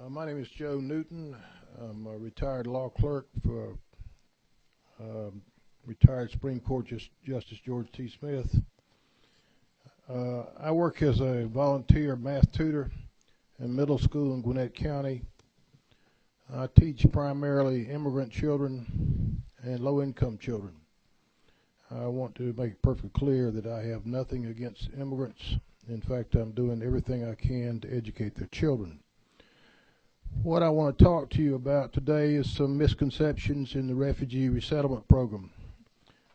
My name is Joe Newton. I'm a retired law clerk for retired Supreme Court Justice George T. Smith. I work as a volunteer math tutor in middle school in Gwinnett County. I teach primarily immigrant children and low-income children. I want to make it perfectly clear that I have nothing against immigrants. In fact, I'm doing everything I can to educate their children. What I want to talk to you about today is some misconceptions in the Refugee Resettlement Program.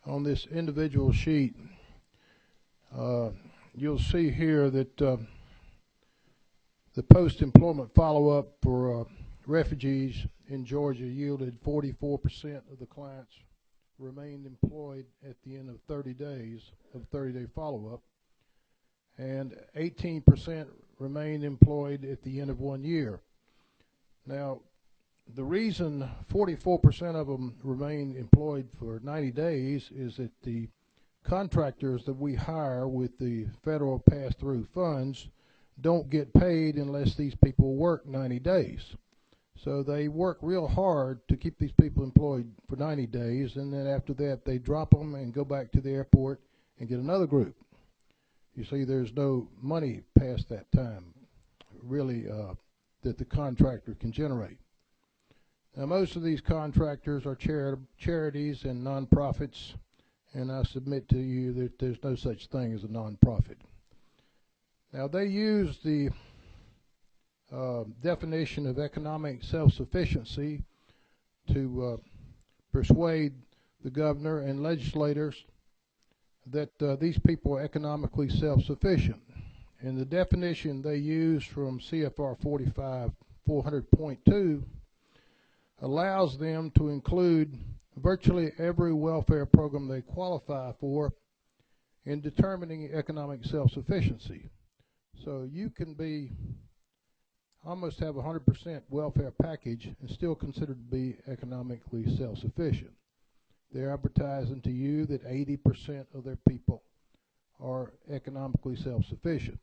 On this individual sheet, you'll see here that the post-employment follow-up for refugees in Georgia yielded 44% of the clients remained employed at the end of 30 days of 30-day follow-up, and 18% remained employed at the end of 1 year. Now, the reason 44% of them remain employed for 90 days is that the contractors that we hire with the federal pass-through funds don't get paid unless these people work 90 days. So they work real hard to keep these people employed for 90 days, and then after that they drop them and go back to the airport and get another group. You see, there's no money past that time, really, that the contractor can generate. Now, most of these contractors are charities and nonprofits, and I submit to you that there's no such thing as a nonprofit. Now, they use the definition of economic self-sufficiency to persuade the governor and legislators that these people are economically self-sufficient. And the definition they use from CFR 400.2 allows them to include virtually every welfare program they qualify for in determining economic self-sufficiency. So you can be almost have 100% welfare package and still considered to be economically self-sufficient. They're advertising to you that 80% of their people are economically self-sufficient.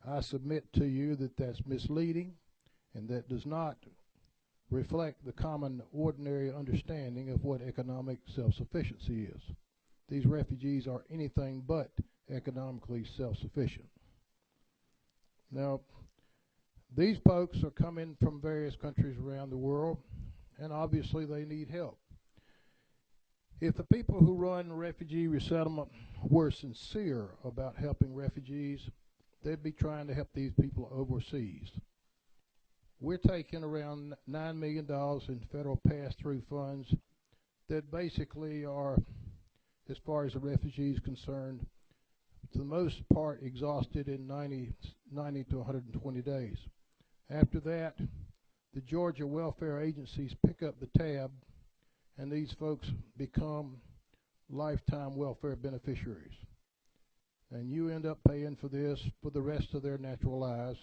I submit to you that that's misleading and that does not reflect the common ordinary understanding of what economic self-sufficiency is. These refugees are anything but economically self-sufficient. Now, these folks are coming from various countries around the world, and obviously they need help. If the people who run refugee resettlement were sincere about helping refugees, they'd be trying to help these people overseas. We're taking around $9 million in federal pass-through funds that basically are, as far as the refugees concerned, for the most part exhausted in 90 to 120 days. After that, the Georgia welfare agencies pick up the tab, and these folks become lifetime welfare beneficiaries. And you end up paying for this for the rest of their natural lives.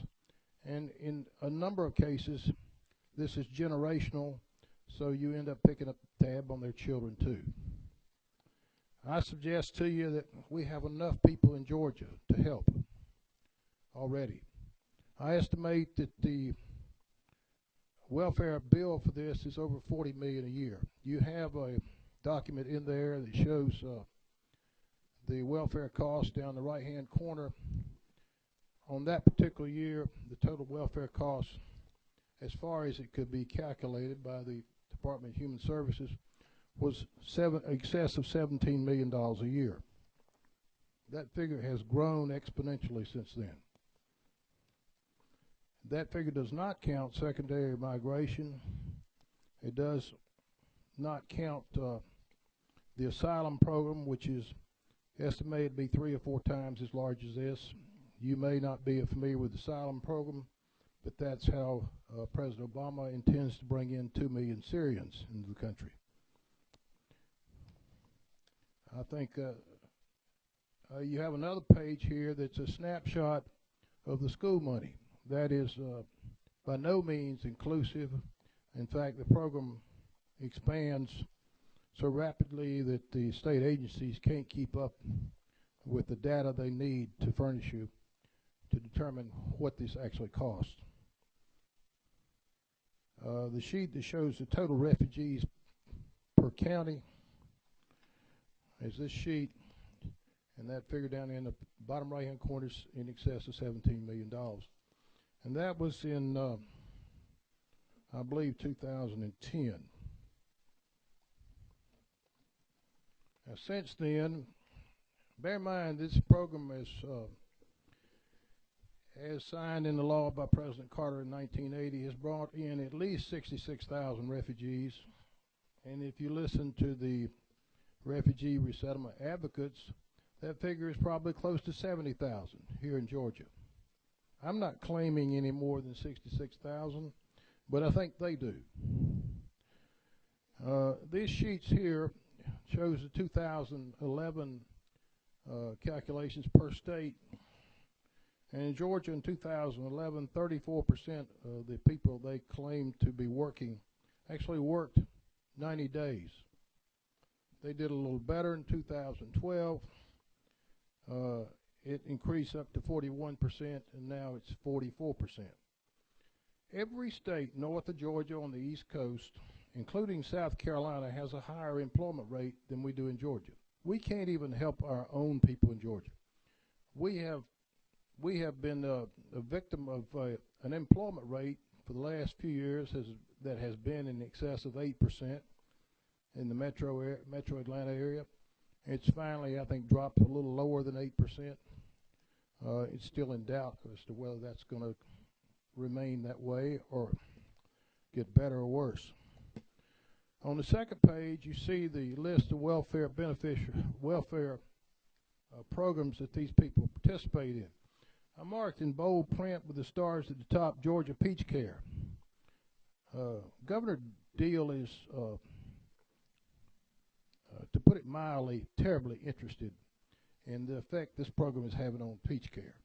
And in a number of cases, this is generational, so you end up picking up the tab on their children too. I suggest to you that we have enough people in Georgia to help already. I estimate that the welfare bill for this is over $40 million a year. You have a document in there that shows the welfare cost down the right-hand corner. On that particular year, the total welfare cost, as far as it could be calculated by the Department of Human Services, was excess of $17 million a year. That figure has grown exponentially since then. That figure does not count secondary migration. It does not count the asylum program, which is estimated to be 3 or 4 times as large as this. You may not be familiar with the asylum program, but that's how President Obama intends to bring in 2 million Syrians into the country. I think you have another page here that's a snapshot of the school money. That is by no means inclusive. In fact, the program expands so rapidly that the state agencies can't keep up with the data they need to furnish you to determine what this actually costs. The sheet that shows the total refugees per county is this sheet, and that figure down in the bottom right-hand corner is in excess of $17 million. And that was in, I believe, 2010. Now, since then, bear in mind this program is as signed into law by President Carter in 1980, has brought in at least 66,000 refugees. And if you listen to the refugee resettlement advocates, that figure is probably close to 70,000 here in Georgia. I'm not claiming any more than 66,000, but I think they do. These sheets here shows the 2011 calculations per state. And in Georgia in 2011, 34% of the people they claimed to be working actually worked 90 days. They did a little better in 2012. It increased up to 41%, and now it's 44%. Every state north of Georgia on the East Coast, including South Carolina, has a higher employment rate than we do in Georgia. We can't even help our own people in Georgia. We have been a victim of an employment rate for the last few years that has been in excess of 8% in the metro Atlanta area. It's finally, I think, dropped a little lower than 8%. It's still in doubt as to whether that's going to remain that way or get better or worse. On the second page, you see the list of welfare programs that these people participate in. I marked in bold print with the stars at the top, Georgia Peach Care. Governor Deal is, to put it mildly, terribly interested in the effect this program is having on peach care.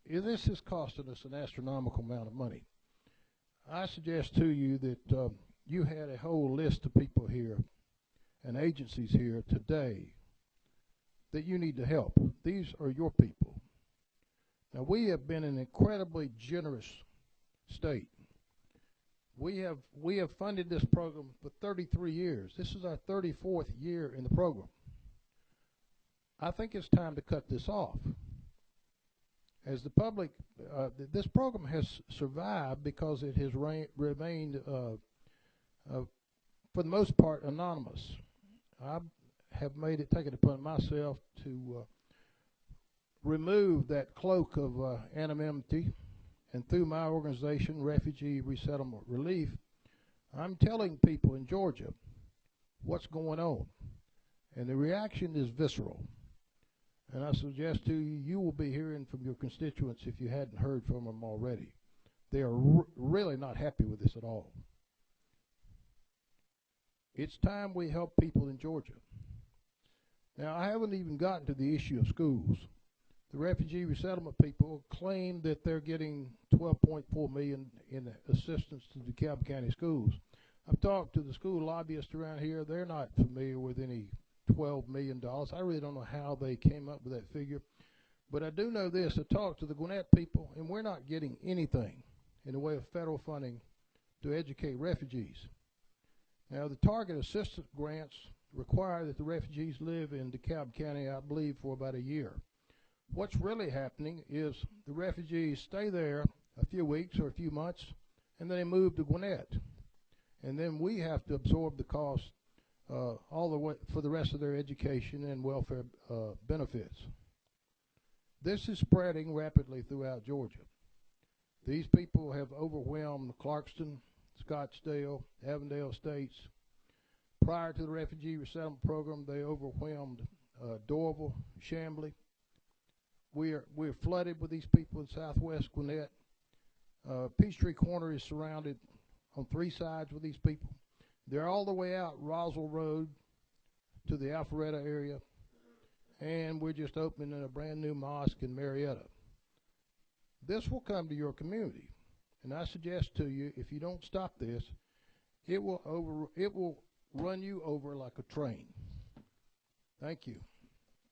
This is costing us an astronomical amount of money. I suggest to you that you had a whole list of people here and agencies here today that you need to help. These are your people. Now, we have been an incredibly generous state. We have funded this program for 33 years. This is our 34th year in the program. I think it's time to cut this off. As the public, this program has survived because it has remained, for the most part, anonymous. I have taken it upon myself to remove that cloak of anonymity, and through my organization, Refugee Resettlement Relief, I'm telling people in Georgia what's going on, and the reaction is visceral. And I suggest to you, you will be hearing from your constituents if you hadn't heard from them already. They are really not happy with this at all. It's time we help people in Georgia. Now, I haven't even gotten to the issue of schools. The refugee resettlement people claim that they're getting $12.4 million in assistance to the DeKalb County schools. I've talked to the school lobbyists around here. They're not familiar with any $12 million. I really don't know how they came up with that figure. But I do know this. I talked to the Gwinnett people, and we're not getting anything in the way of federal funding to educate refugees. Now, the target assistance grants require that the refugees live in DeKalb County, I believe, for about a year. What's really happening is the refugees stay there a few weeks or a few months, and then they move to Gwinnett. And then we have to absorb the cost all the way for the rest of their education and welfare benefits. This is spreading rapidly throughout Georgia. These people have overwhelmed Clarkston, Scottsdale, Avondale states. Prior to the refugee resettlement program, they overwhelmed Dorville, Chamblee. We're flooded with these people in southwest Gwinnett. Peachtree Corner is surrounded on three sides with these people. They're all the way out Roswell Road to the Alpharetta area, and we're just opening a brand new mosque in Marietta. This will come to your community, and I suggest to you, if you don't stop this, it will run you over like a train. Thank you.